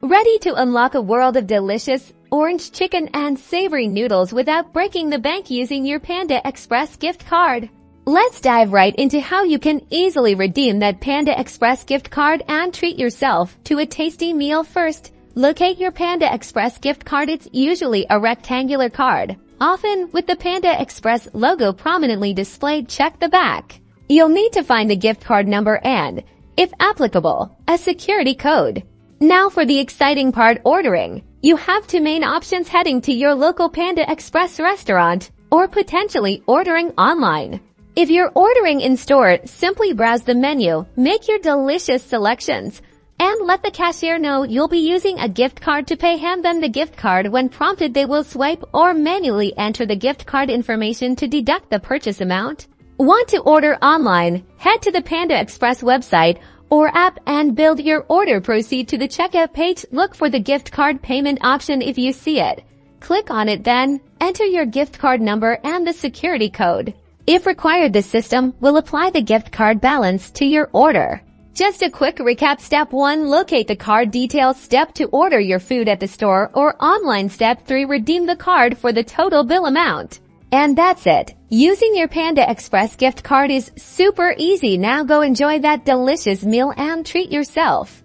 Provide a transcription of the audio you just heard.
Ready to unlock a world of delicious orange chicken and savory noodles without breaking the bank using your Panda Express gift card? Let's dive right into how you can easily redeem that Panda Express gift card and treat yourself to a tasty meal. First, locate your Panda Express gift card. It's usually a rectangular card, often with the Panda Express logo prominently displayed. Check the back. You'll need to find the gift card number and, if applicable, a security code. Now for the exciting part, ordering. You have two main options: heading to your local Panda Express restaurant or potentially ordering online. If you're ordering in store, simply browse the menu, make your delicious selections, and let the cashier know you'll be using a gift card to pay. Hand them the gift card. When prompted, they will swipe or manually enter the gift card information to deduct the purchase amount. Want to order online? Head to the Panda Express website or app and build your order. Proceed to the checkout page. Look for the gift card payment option. If you see it, click on it, then enter your gift card number and the security code. If required, the system will apply the gift card balance to your order. Just a quick recap. Step 1, locate the card details. Step 2, order your food at the store or online. Step 3, redeem the card for the total bill amount. And that's it. Using your Panda Express gift card is super easy. Now go enjoy that delicious meal and treat yourself.